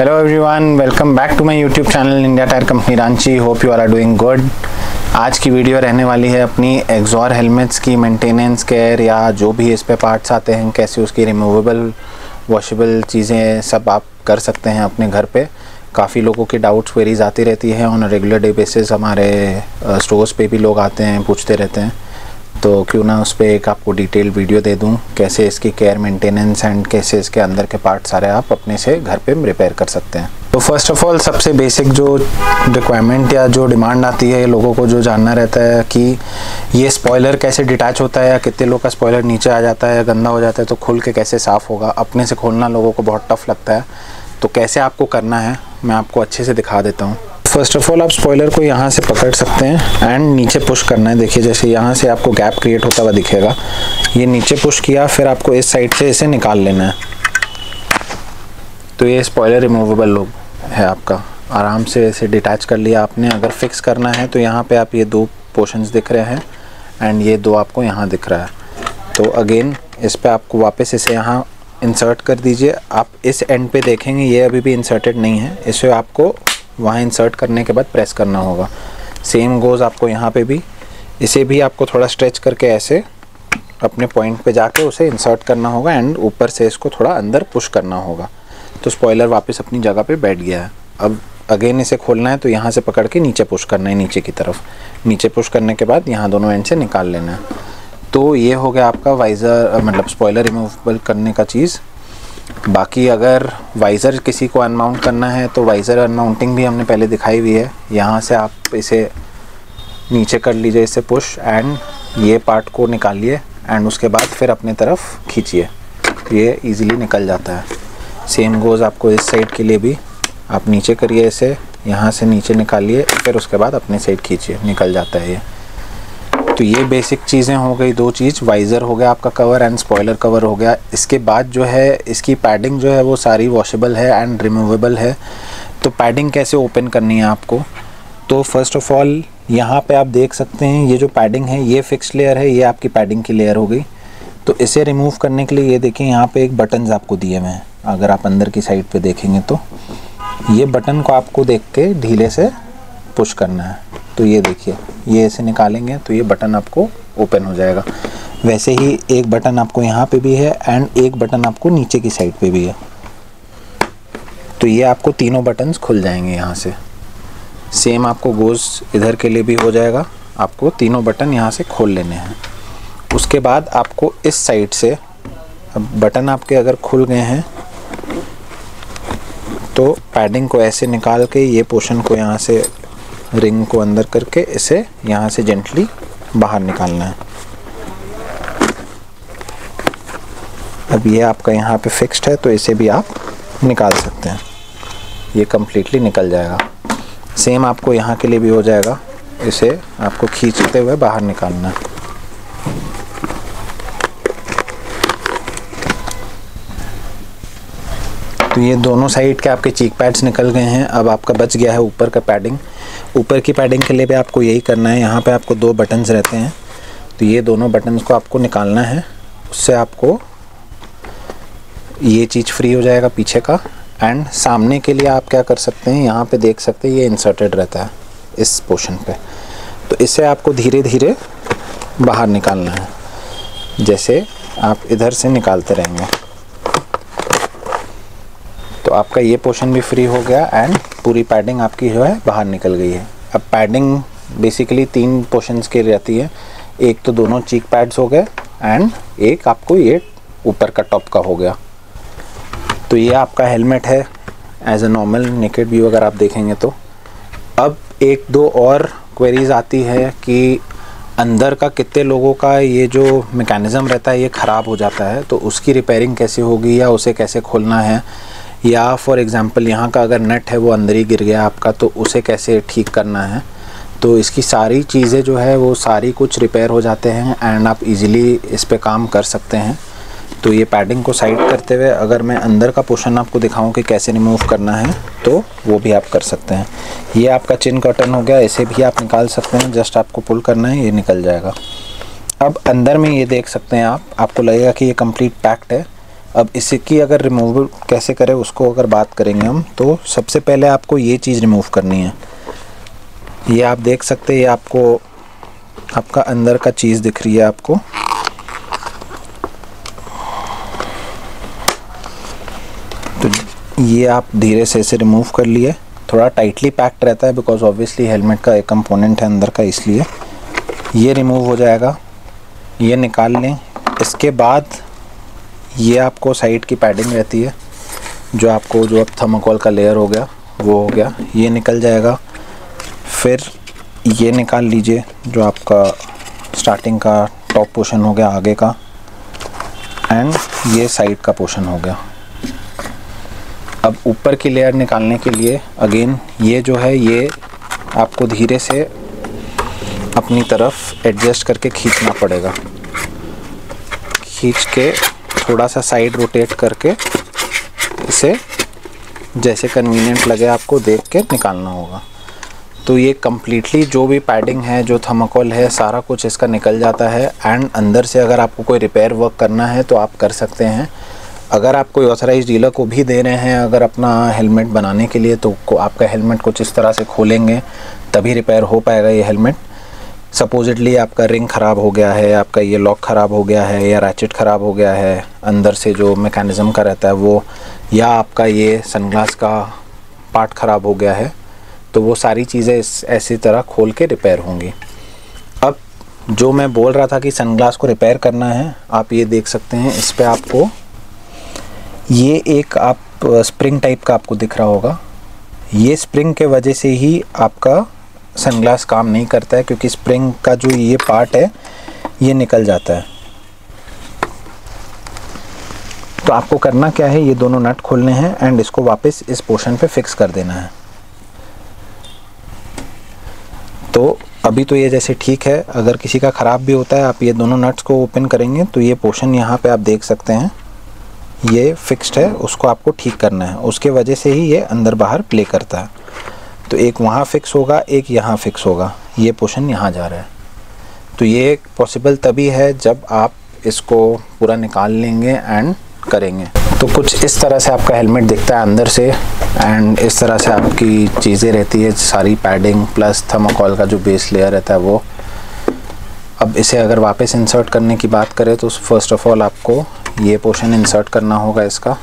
Hello everyone, welcome back to my YouTube channel India tyre company Ranchi. Hope you are doing good. आज की video रहने वाली है अपनी एक्सॉर हेलमेट्स की मेंटेनेंस केयर या जो भी इस पे पार्ट्स आते हैं कैसे उसकी रिमूवेबल वॉशेबल चीज़ें सब आप कर सकते हैं अपने घर पे। काफ़ी लोगों की डाउट्स क्वेरीज आती रहती है ऑन रेगुलर डे बेसिस। हमारे स्टोर्स पे भी लोग आते हैं, पूछते रहते हैं, तो क्यों ना उस पर एक आपको डिटेल वीडियो दे दूं कैसे इसकी केयर मेंटेनेंस एंड कैसे इसके अंदर के पार्ट सारे आप अपने से घर पे रिपेयर कर सकते हैं। तो फर्स्ट ऑफ ऑल सबसे बेसिक जो रिक्वायरमेंट या जो डिमांड आती है लोगों को जो जानना रहता है कि ये स्पॉइलर कैसे डिटैच होता है या कितने लोग का स्पॉइलर नीचे आ जाता है या गंदा हो जाता है तो खुल के कैसे साफ़ होगा। अपने से खोलना लोगों को बहुत टफ लगता है, तो कैसे आपको करना है मैं आपको अच्छे से दिखा देता हूँ। फर्स्ट ऑफ ऑल आप स्पॉइलर को यहाँ से पकड़ सकते हैं एंड नीचे पुश करना है। देखिए जैसे यहाँ से आपको गैप क्रिएट होता हुआ दिखेगा, ये नीचे पुश किया, फिर आपको इस साइड से इसे निकाल लेना है। तो ये स्पॉइलर रिमूवेबल है आपका, आराम से इसे डिटैच कर लिया आपने। अगर फिक्स करना है तो यहाँ पे आप ये दो पोर्शंस दिख रहे हैं एंड ये दो आपको यहाँ दिख रहा है। तो अगेन इस पर आपको वापस इसे यहाँ इंसर्ट कर दीजिए। आप इस एंड पे देखेंगे ये अभी भी इंसर्टेड नहीं है, इसे आपको वहाँ इंसर्ट करने के बाद प्रेस करना होगा। सेम गोज़ आपको यहाँ पे भी, इसे भी आपको थोड़ा स्ट्रेच करके ऐसे अपने पॉइंट पे जाके उसे इंसर्ट करना होगा एंड ऊपर से इसको थोड़ा अंदर पुश करना होगा। तो स्पॉइलर वापस अपनी जगह पे बैठ गया है। अब अगेन इसे खोलना है तो यहाँ से पकड़ के नीचे पुश करना है, नीचे की तरफ। नीचे पुश करने के बाद यहाँ दोनों एंड से निकाल लेना है। तो ये हो गया आपका वाइज़र मतलब स्पॉइलर रिमूवेबल करने का चीज़। बाकी अगर वाइज़र किसी को अनमाउंट करना है तो वाइज़र अनमाउंटिंग भी हमने पहले दिखाई हुई है। यहाँ से आप इसे नीचे कर लीजिए, इसे पुश एंड ये पार्ट को निकालिए एंड उसके बाद फिर अपने तरफ खींचिए, ये इजीली निकल जाता है। सेम गोज़ आपको इस साइड के लिए भी, आप नीचे करिए इसे, यहाँ से नीचे निकालिए, फिर उसके बाद अपने साइड खींचिए, निकल जाता है ये। तो ये बेसिक चीज़ें हो गई, दो चीज़, वाइज़र हो गया आपका कवर एंड स्पॉइलर कवर हो गया। इसके बाद जो है इसकी पैडिंग जो है वो सारी वॉशेबल है एंड रिमूवेबल है। तो पैडिंग कैसे ओपन करनी है आपको, तो फर्स्ट ऑफ ऑल यहाँ पे आप देख सकते हैं ये जो पैडिंग है ये फिक्स लेयर है, ये आपकी पैडिंग की लेयर हो गई। तो इसे रिमूव करने के लिए ये देखिए यहाँ पे एक बटन्स आपको दिए हुए हैं। अगर आप अंदर की साइड पे देखेंगे तो ये बटन को आपको देख के ढीले से पुश करना है। तो ये देखिए ये ऐसे निकालेंगे तो ये बटन आपको ओपन हो जाएगा। वैसे ही एक बटन आपको यहाँ पे भी है एंड एक बटन आपको नीचे की साइड पे भी है। तो ये आपको तीनों बटन्स खुल जाएंगे यहाँ से। सेम आपको गोज़ इधर के लिए भी हो जाएगा, आपको तीनों बटन यहाँ से खोल लेने हैं। उसके बाद आपको इस साइड से, अब बटन आपके अगर खुल गए हैं तो पैडिंग को ऐसे निकाल के ये पोर्शन को यहाँ से रिंग को अंदर करके इसे यहाँ से जेंटली बाहर निकालना है। अब ये आपका यहाँ पे फिक्स्ड है तो इसे भी आप निकाल सकते हैं, ये कम्प्लीटली निकल जाएगा। सेम आपको यहाँ के लिए भी हो जाएगा, इसे आपको खींचते हुए बाहर निकालना है। तो ये दोनों साइड के आपके चीक पैड्स निकल गए हैं। अब आपका बच गया है ऊपर का पैडिंग। ऊपर की पैडिंग के लिए भी आपको यही करना है। यहाँ पे आपको दो बटन्स रहते हैं, तो ये दोनों बटन्स को आपको निकालना है। उससे आपको ये चीज़ फ्री हो जाएगा पीछे का। एंड सामने के लिए आप क्या कर सकते हैं, यहाँ पे देख सकते हैं ये इंसर्टेड रहता है इस पोर्शन पे, तो इसे आपको धीरे धीरे बाहर निकालना है। जैसे आप इधर से निकालते रहेंगे तो आपका ये पोर्शन भी फ्री हो गया एंड पूरी पैडिंग आपकी जो है बाहर निकल गई है। अब पैडिंग बेसिकली तीन पोर्शंस की रहती है, एक तो दोनों चीक पैड्स हो गए एंड एक आपको ये ऊपर का टॉप का हो गया। तो ये आपका हेलमेट है as a normal naked view अगर आप देखेंगे तो। अब एक दो और क्वेरीज आती है कि अंदर का कितने लोगों का ये जो मैकेनिज़्म रहता है ये ख़राब हो जाता है, तो उसकी रिपेयरिंग कैसे होगी या उसे कैसे खोलना है, या फॉर एग्ज़ाम्पल यहाँ का अगर नट है वो अंदर ही गिर गया आपका तो उसे कैसे ठीक करना है। तो इसकी सारी चीज़ें जो है वो सारी कुछ रिपेयर हो जाते हैं एंड आप इजीली इस पे काम कर सकते हैं। तो ये पैडिंग को साइड करते हुए अगर मैं अंदर का पोर्शन आपको दिखाऊं कि कैसे रिमूव करना है तो वो भी आप कर सकते हैं। ये आपका चिन कॉटन हो गया, इसे भी आप निकाल सकते हैं, जस्ट आपको पुल करना है, ये निकल जाएगा। अब अंदर में ये देख सकते हैं आप, आपको लगेगा कि ये कंप्लीट पैक्ड है, अब इसकी अगर रिमूव कैसे करें उसको अगर बात करेंगे हम, तो सबसे पहले आपको ये चीज़ रिमूव करनी है। ये आप देख सकते हैं, ये आपको आपका अंदर का चीज़ दिख रही है आपको। तो ये आप धीरे से इसे रिमूव कर लिए। थोड़ा टाइटली पैक्ड रहता है बिकॉज ऑब्वियसली हेलमेट का एक कंपोनेंट है अंदर का, इसलिए ये रिमूव हो जाएगा। ये निकाल लें। इसके बाद ये आपको साइड की पैडिंग रहती है, जो आपको जो अब थर्मोकोल का लेयर हो गया वो हो गया, ये निकल जाएगा। फिर ये निकाल लीजिए जो आपका स्टार्टिंग का टॉप पोर्शन हो गया आगे का, एंड ये साइड का पोर्शन हो गया। अब ऊपर की लेयर निकालने के लिए अगेन ये जो है ये आपको धीरे से अपनी तरफ एडजस्ट करके खींचना पड़ेगा। खींच के थोड़ा सा साइड रोटेट करके इसे जैसे कन्वीनियंट लगे आपको देख के निकालना होगा। तो ये कम्प्लीटली जो भी पैडिंग है, जो थर्मोकोल है, सारा कुछ इसका निकल जाता है। एंड अंदर से अगर आपको कोई रिपेयर वर्क करना है तो आप कर सकते हैं। अगर आप कोई ऑथराइज्ड डीलर को भी दे रहे हैं अगर अपना हेलमेट बनाने के लिए, तो आपका हेलमेट कुछ इस तरह से खोलेंगे तभी रिपेयर हो पाएगा ये हेलमेट। सपोजिटली आपका रिंग ख़राब हो गया है, आपका ये लॉक ख़राब हो गया है, या रैचेट ख़राब हो गया है अंदर से जो मैकेनिज़्म का रहता है वो, या आपका ये सनग्लास का पार्ट ख़राब हो गया है, तो वो सारी चीज़ें ऐसी तरह खोल के रिपेयर होंगी। अब जो मैं बोल रहा था कि सनग्लास को रिपेयर करना है, आप ये देख सकते हैं इस पर आपको ये एक आप स्प्रिंग टाइप का आपको दिख रहा होगा। ये स्प्रिंग के वजह से ही आपका सनग्लास काम नहीं करता है, क्योंकि स्प्रिंग का जो ये पार्ट है ये निकल जाता है। तो आपको करना क्या है, ये दोनों नट खोलने हैं एंड इसको वापस इस पोर्शन पे फिक्स कर देना है। तो अभी तो ये जैसे ठीक है, अगर किसी का ख़राब भी होता है आप ये दोनों नट्स को ओपन करेंगे तो ये पोर्शन यहाँ पे आप देख सकते हैं ये फिक्स्ड है, उसको आपको ठीक करना है। उसके वजह से ही ये अंदर बाहर प्ले करता है। तो एक वहाँ फिक्स होगा, एक यहाँ फिक्स होगा, ये पोर्शन यहाँ जा रहा है। तो ये पॉसिबल तभी है जब आप इसको पूरा निकाल लेंगे एंड करेंगे। तो कुछ इस तरह से आपका हेलमेट दिखता है अंदर से, एंड इस तरह से आपकी चीज़ें रहती है, सारी पैडिंग प्लस थर्मोकोल का जो बेस लेयर रहता है वो। अब इसे अगर वापस इंसर्ट करने की बात करें तो फर्स्ट ऑफ ऑल आपको ये पोर्शन इंसर्ट करना होगा इसका।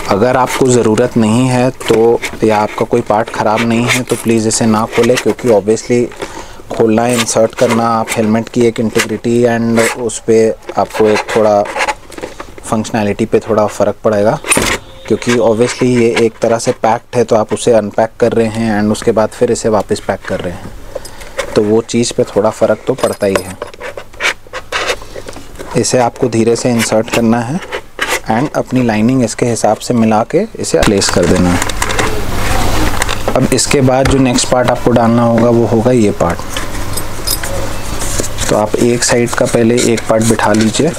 अगर आपको ज़रूरत नहीं है तो, या आपका कोई पार्ट ख़राब नहीं है तो प्लीज़ इसे ना खोलें, क्योंकि ऑब्वियसली खोलना, इंसर्ट करना आप हेलमेट की एक इंटीग्रिटी एंड उस पर आपको एक थोड़ा फंक्शनैलिटी पे थोड़ा फ़र्क पड़ेगा, क्योंकि ऑब्वियसली ये एक तरह से पैक्ड है तो आप उसे अनपैक कर रहे हैं एंड उसके बाद फिर इसे वापस पैक कर रहे हैं, तो वो चीज़ पे थोड़ा फ़र्क तो पड़ता ही है। इसे आपको धीरे से इंसर्ट करना है एंड अपनी लाइनिंग इसके हिसाब से मिला के इसे प्लेस कर देना है। अब इसके बाद जो नेक्स्ट पार्ट आपको डालना होगा वो होगा ये पार्ट। तो आप एक साइड का पहले एक पार्ट बिठा लीजिए।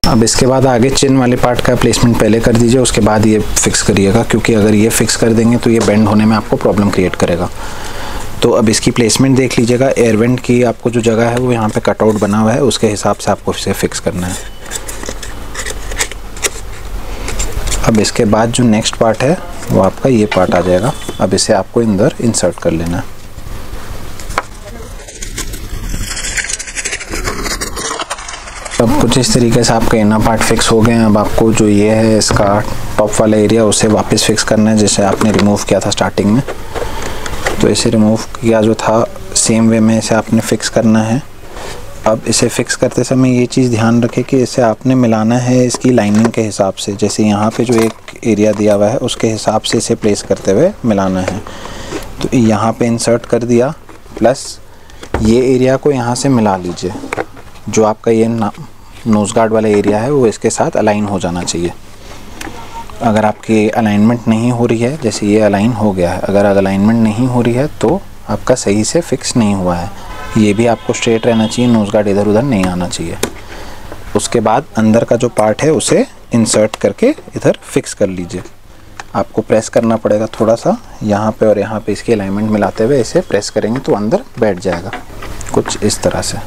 अब इसके बाद आगे चिन वाले पार्ट का प्लेसमेंट पहले कर दीजिए, उसके बाद ये फिक्स करिएगा, क्योंकि अगर ये फिक्स कर देंगे तो ये बेंड होने में आपको प्रॉब्लम क्रिएट करेगा। तो अब इसकी प्लेसमेंट देख लीजिएगा। एयर वेंट की आपको जो जगह है वो यहाँ पे कटआउट बना हुआ है, उसके हिसाब से आपको इसे फिक्स करना है। अब इसके बाद जो नेक्स्ट पार्ट है वो आपका ये पार्ट आ जाएगा। अब इसे आपको अंदर इंसर्ट कर लेना है। अब कुछ इस तरीके से आपका इनर पार्ट फिक्स हो गए हैं। अब आपको जो ये है इसका टॉप वाला एरिया उसे वापस फिक्स करना है, जैसे आपने रिमूव किया था स्टार्टिंग में। तो इसे रिमूव किया जो था सेम वे में इसे आपने फिक्स करना है। अब इसे फिक्स करते समय ये चीज़ ध्यान रखें कि इसे आपने मिलाना है इसकी लाइनिंग के हिसाब से, जैसे यहाँ पे जो एक एरिया दिया हुआ है उसके हिसाब से इसे प्लेस करते हुए मिलाना है। तो यहाँ पे इंसर्ट कर दिया, प्लस ये एरिया को यहाँ से मिला लीजिए। जो आपका ये नोज़ गार्ड वाला एरिया है वो इसके साथ अलाइन हो जाना चाहिए। अगर आपकी अलाइनमेंट नहीं हो रही है, जैसे ये अलाइन हो गया है, अगर अलाइनमेंट नहीं हो रही है तो आपका सही से फिक्स नहीं हुआ है। ये भी आपको स्ट्रेट रहना चाहिए, नोज़ गार्ड इधर उधर नहीं आना चाहिए। उसके बाद अंदर का जो पार्ट है उसे इंसर्ट करके इधर फिक्स कर लीजिए। आपको प्रेस करना पड़ेगा थोड़ा सा यहाँ पे और यहाँ पे, इसकी अलाइनमेंट मिलाते हुए इसे प्रेस करेंगे तो अंदर बैठ जाएगा। कुछ इस तरह से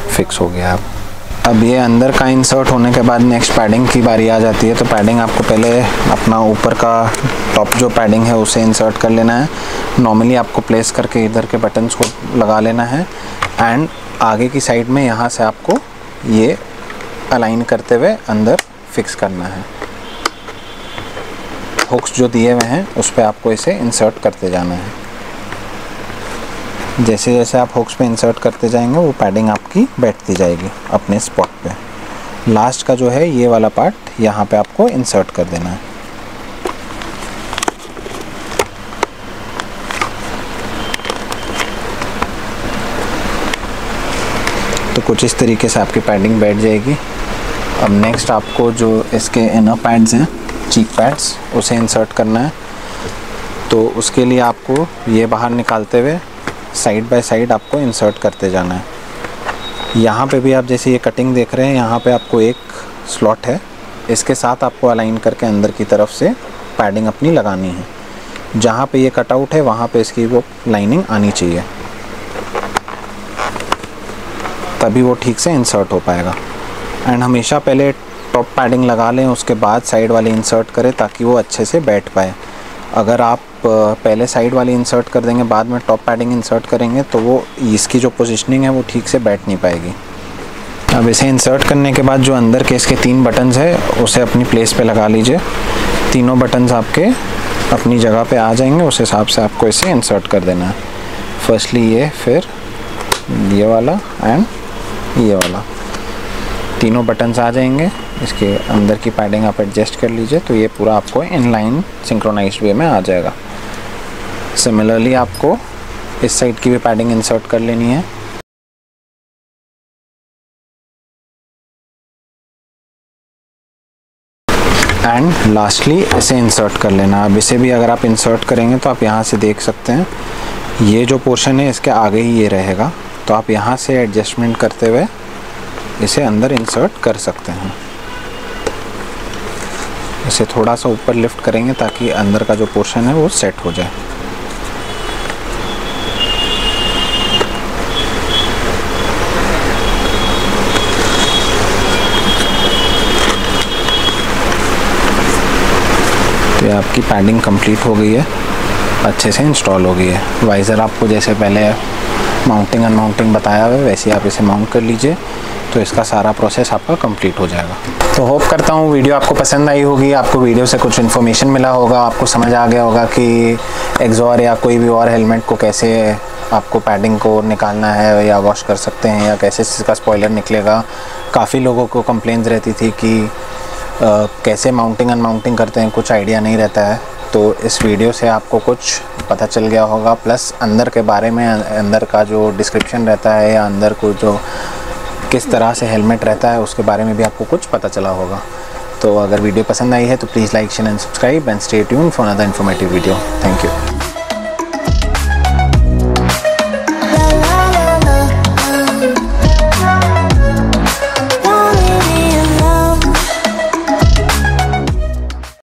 फिक्स हो गया। अब ये अंदर का इंसर्ट होने के बाद नेक्स्ट पैडिंग की बारी आ जाती है। तो पैडिंग आपको पहले अपना ऊपर का टॉप जो पैडिंग है उसे इंसर्ट कर लेना है। नॉर्मली आपको प्लेस करके इधर के बटन्स को लगा लेना है एंड आगे की साइड में यहाँ से आपको ये अलाइन करते हुए अंदर फिक्स करना है। हुक्स जो दिए हुए हैं उस पर आपको इसे इंसर्ट करते जाना है। जैसे जैसे आप हुक्स पे इंसर्ट करते जाएंगे वो पैडिंग आपकी बैठती जाएगी अपने स्पॉट पे। लास्ट का जो है ये वाला पार्ट यहाँ पे आपको इंसर्ट कर देना है। तो कुछ इस तरीके से आपकी पैडिंग बैठ जाएगी। अब नेक्स्ट आपको जो इसके इनर पैड्स हैं, चीक पैड्स, उसे इंसर्ट करना है। तो उसके लिए आपको ये बाहर निकालते हुए साइड बाय साइड आपको इंसर्ट करते जाना है। यहाँ पे भी आप जैसे ये कटिंग देख रहे हैं, यहाँ पे आपको एक स्लॉट है, इसके साथ आपको अलाइन करके अंदर की तरफ से पैडिंग अपनी लगानी है। जहाँ पे ये कटआउट है वहाँ पे इसकी वो लाइनिंग आनी चाहिए, तभी वो ठीक से इंसर्ट हो पाएगा। एंड हमेशा पहले टॉप पैडिंग लगा लें, उसके बाद साइड वाली इंसर्ट करें ताकि वो अच्छे से बैठ पाए। अगर आप पहले साइड वाली इंसर्ट कर देंगे बाद में टॉप पैडिंग इंसर्ट करेंगे तो वो इसकी जो पोजीशनिंग है वो ठीक से बैठ नहीं पाएगी। अब इसे इंसर्ट करने के बाद जो अंदर के इसके 3 बटन्स है उसे अपनी प्लेस पे लगा लीजिए। तीनों बटन्स आपके अपनी जगह पे आ जाएंगे, उस हिसाब से आपको इसे इंसर्ट कर देना है। फर्स्टली ये, फिर ये वाला एंड ये वाला, तीनों बटन्स आ जाएंगे। इसके अंदर की पैडिंग आप एडजस्ट कर लीजिए तो ये पूरा आपको इनलाइन सिंक्रोनाइज्ड वे में आ जाएगा। सिमिलरली आपको इस साइड की भी पैडिंग इंसर्ट कर लेनी है। एंड लास्टली इसे इंसर्ट कर लेना। अब इसे भी अगर आप इंसर्ट करेंगे तो आप यहाँ से देख सकते हैं ये जो पोर्शन है इसके आगे ही ये रहेगा, तो आप यहाँ से एडजस्टमेंट करते हुए इसे अंदर इंसर्ट कर सकते हैं। इसे थोड़ा सा ऊपर लिफ्ट करेंगे ताकि अंदर का जो पोर्शन है वो सेट हो जाए। तो ये आपकी पैडिंग कंप्लीट हो गई है, अच्छे से इंस्टॉल हो गई है। वाइज़र आपको जैसे पहले माउंटिंग अनमाउंटिंग बताया हुआ है वैसे आप इसे माउंट कर लीजिए, तो इसका सारा प्रोसेस आपका कंप्लीट हो जाएगा। तो होप करता हूँ वीडियो आपको पसंद आई होगी, आपको वीडियो से कुछ इन्फॉर्मेशन मिला होगा, आपको समझ आ गया होगा कि एक्सॉर या कोई भी और हेलमेट को कैसे आपको पैडिंग को निकालना है या वॉश कर सकते हैं या कैसे इसका स्पॉइलर निकलेगा। काफ़ी लोगों को कंप्लेंट्स रहती थी कि कैसे माउंटिंग अनमाउंटिंग करते हैं, कुछ आइडिया नहीं रहता है। तो इस वीडियो से आपको कुछ पता चल गया होगा, प्लस अंदर के बारे में, अंदर का जो डिस्क्रिप्शन रहता है या अंदर को जो किस तरह से हेलमेट रहता है उसके बारे में भी आपको कुछ पता चला होगा। तो अगर वीडियो पसंद आई है तो please like, share and subscribe and stay tuned for another informative video. Thank you.